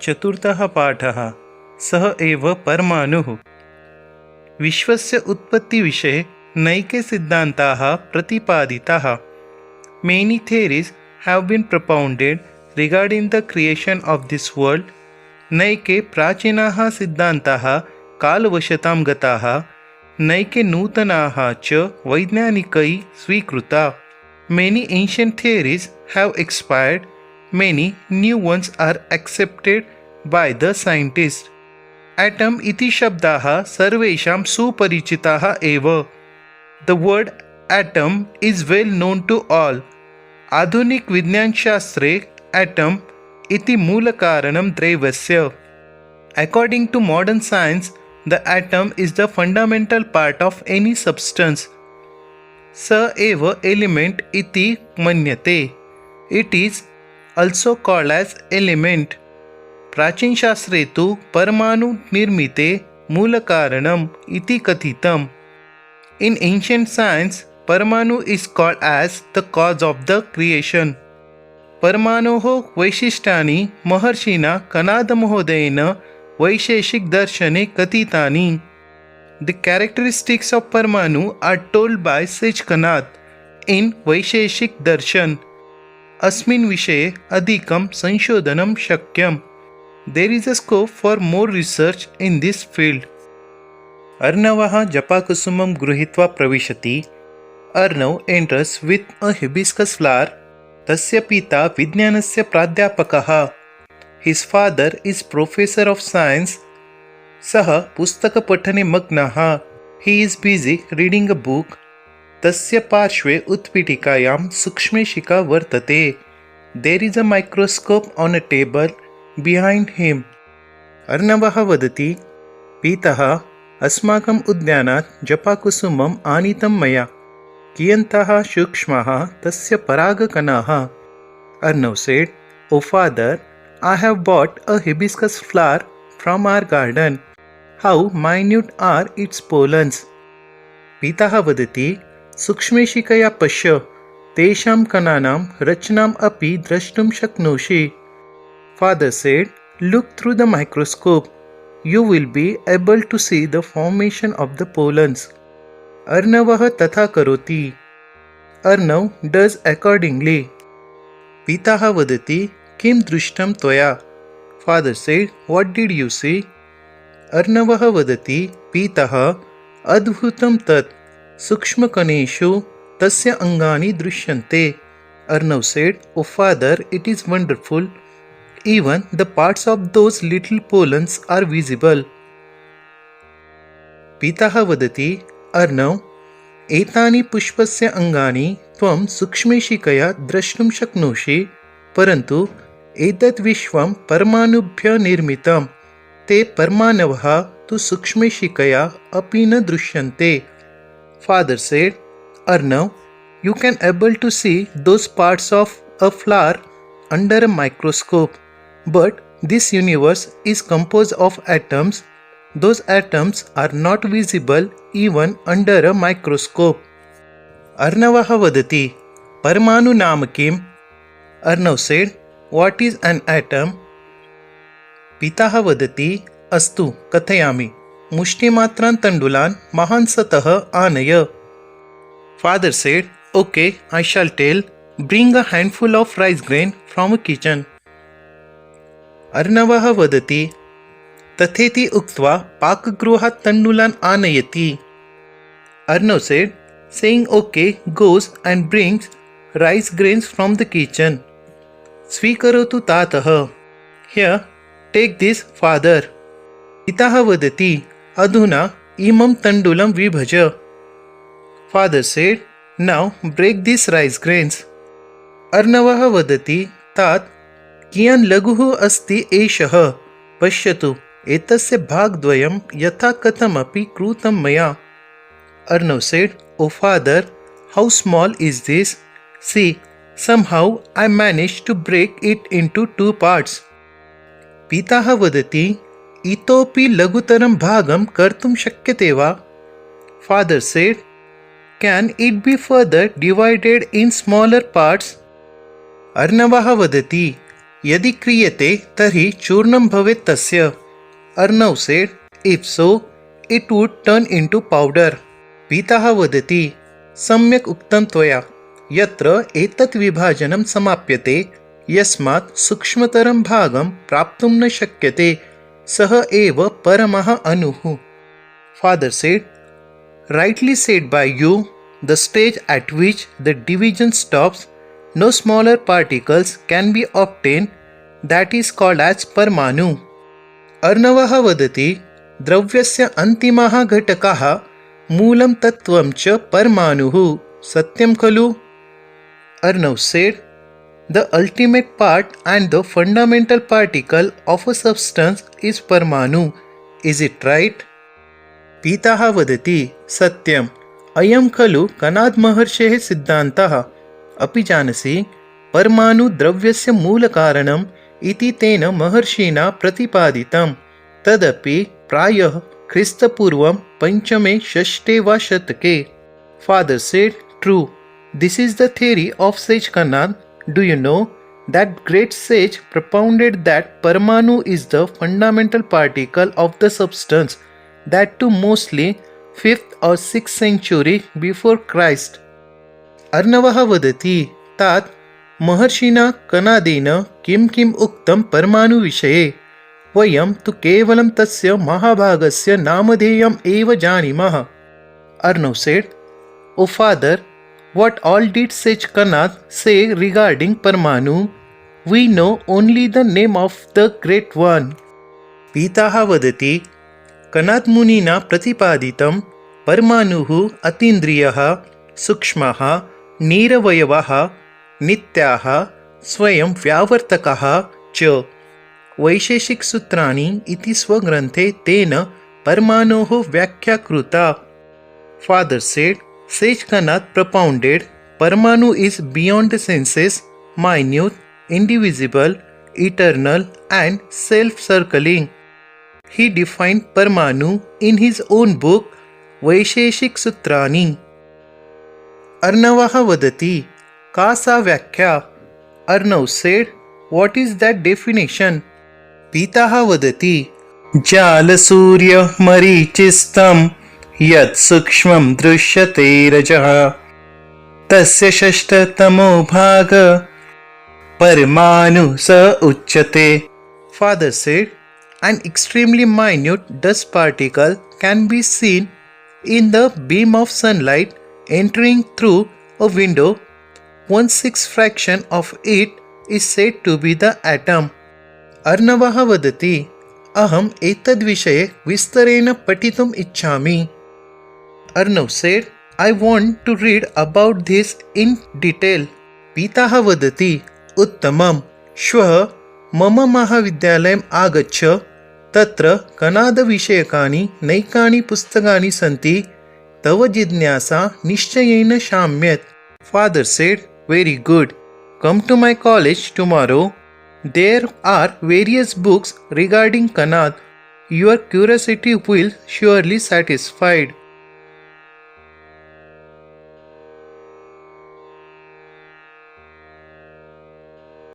चतुर्थः पाठः सः एव परमाणुः। विश्वस्य उत्पत्तिविषये नैके सिद्धान्ताः प्रतिपादिताः। Many theories have been propounded regarding the creation of this world. नैके प्राचीनाः सिद्धान्ताः कालवशतां गताः, नैके नूतनाः च वैज्ञानिकैः स्वीकृताः। Many ancient theories have expired. Many new ones are accepted by the scientists. Atom इति शब्दाः सर्वेषां सुपरिचिताः एव. The word atom is well known to all. आधुनिक विज्ञानशास्त्रे atom इति मूलकारणं द्रव्यस्य. According to modern science, the atom is the fundamental part of any substance. स एव element इति मन्यते. It is also called as element. प्राचीन शास्त्रे तु परमाणु निर्मिते मूलकारणम् इति कथितम्. In ancient science, परमाणु is called as the cause of the creation. परमाणोः वैशिष्ट्यानि महर्षिणा कणादमहोदयेन वैशेषिक दर्शने कथितानि. The characteristics of परमाणु are told by Sage Kanad in वैशेषिक दर्शन. अस्मिन् विषये अधिकं संशोधनं शक्यम्. There is a scope for more research in this field. अर्णवः जपाकुसुमं गृहीत्वा प्रविशति. Arnav enters with a hibiscus flower. तस्य पिता विज्ञानस्य प्राध्यापकः. His father is professor of science. सः पुस्तकपठने मग्नः. He is busy reading a book. तस्य पार्श्वे उत्पीठिकायां सूक्ष्मशिखा वर्तते. There is a microscope on a table behind him. अर्णवः वदति, पितः, अस्माकम् उद्यानात् जपाकुसुमम् आनीतं मया. कियन्तः सूक्ष्मः तस्य परागकणाः. Arnav said, "O father, I have bought a hibiscus flower from our garden. How minute are its pollens?" पितः वदति, सूक्ष्मशिखया पश्य, तेषां कणानां रचनाम् अपि द्रष्टुं शक्नोषि. Father said, "Look through the microscope. You will be able to see the formation of the pollens." अर्णवः तथा करोति. Arnav does accordingly. पिता वदति, किं दृष्टं त्वया? Father said, "What did you see?" अर्णवः वदति, पितः, अद्भुतं तत्. सूक्ष्मकणेषु तस्य अङ्गानि दृश्यन्ते. Arnav said, "O father, it is wonderful. Even the parts of those little pollens are visible." पिता वदति, अर्णव, एतानि पुष्पस्य अङ्गानि त्वं सूक्ष्मशिखया द्रष्टुं शक्नोषि, परन्तु एतत् विश्वं परमाणुभ्यः निर्मितं. ते परमाणवः तु सूक्ष्मशिखया अपि न दृश्यन्ते. Father said, "Arnav, you can able to see those parts of a flower under a microscope, but this universe is composed of atoms. Those atoms are not visible even under a microscope." अर्णवः वदति, परमाणु नाम किम्? Arnav said, "What is an atom?" पिता वदति, अस्तु कथयामि. मुष्टिमात्रान् तण्डुलान् महांसतः आनय. Father said, "Okay, I shall tell. Bring a handful of rice grain from a kitchen." अर्णवः वदति, तथेति उक्त्वा पाकगृहात् तण्डुलान् आनयति. Arnav said, saying okay, goes and brings rice grains from the kitchen. स्वीकरोतु तातः. Here, take this, father. पिता वदति, अधुना इमं तण्डुलं विभज. Father said, "Now break these rice grains." अर्णवः वदति, तात कियन् लघुः अस्ति एषः. पश्यतु, एतस्य भागद्वयं यथा कथमपि कृतं मया. Arnav said, "O father, how small is this? See, somehow I managed to break it into 2 parts." पिता वदति, इतोपि लघुतरं भागं कर्तुं शक्यते वा? Father said, "Can it be further divided in smaller parts?" अर्णवः वदति, यदि क्रियते तर्हि चूर्णं भवेत् तस्य. Arnav said, if so, it would turn into powder. Pitah vadati, सम्यक् उक्तं त्वया. यत्र एतत् विभाजनं समाप्यते, यस्मात् सूक्ष्मतरं भागं प्राप्तुं न शक्यते, सः एव परमः अणुः. Father said, rightly said by you, the stage at which the division stops, no smaller particles can be obtained, that is called as परमाणु. अर्णवः वदति, द्रव्यस्य अन्तिमः घटकः मूलं तत्त्वं च परमाणुः. सत्यं खलु? Arnav said, the ultimate part and the fundamental particle of a substance is परमाणु. Is it right? पीतः वदति, सत्यम्. अयं खलु कणाद महर्षेः सिद्धान्तः. अपि जानासि, परमाणु द्रव्यस्य मूलकारणम् इति तेन महर्षिणा प्रतिपादितं. तदपि प्रायः ख्रीस्तपूर्वं 5మే-6ठे वा शतके. Father said, true. This is the theory of sage Kanad. Do you know that great sage propounded that Parmanu is the fundamental particle of the substance, that too mostly 5th or 6th century before Christ. अर्णवः वदति, तात महर्षिणा कणादेन किं किम् उक्तं परमाणुविषये. वयं तु केवलं तस्य महाभागस्य नामधेयम् एव जानीमः. Arnav said, O father, what all did sage Kanad say regarding Parmanu? We know only the name of the great one. पीतः वदति, कणाद मुनिना प्रतिपादितं परमाणुः अतीन्द्रियः, सूक्ष्मः, निरवयवः, नित्याः, स्वयं व्यावर्तकः च. वैशेषिकसूत्राणि इति स्वग्रन्थे तेन परमाणोः व्याख्या कृता. Father said, sage Kanad propounded Parmanu is beyond the senses, minute, indivisible, eternal and self-circling. He defined Parmanu in his own book वैशेषिक सूत्राणि. अर्णवः वदति, का सा व्याख्या? Arnav said, what is that definition? पीतः वदति, जालसूर्यमरीचिस्तं यत् सूक्ष्मं दृश्यते रजः, तस्य षष्ठतमो भाग परमाणु स उच्यते. Father said, an extremely minute dust particle can be seen in the beam of sunlight entering through a window. 1/6 fraction of it is said to be the atom. अर्णवः वदति, अहम् एतद्विषये विस्तरेण पठितुम् इच्छामि. Arnav said, I want to read about this in detail. पीतः वदति, उत्तमम्. श्वः मम महाविद्यालयम् आगच्छ. तत्र कणादविषयकानि नैकानि पुस्तकानि सन्ति. तव जिज्ञासा निश्चयेन शाम्यत्. Father said, very good. Come to my college tomorrow. There are various books regarding Kanad. Your curiosity will surely satisfied.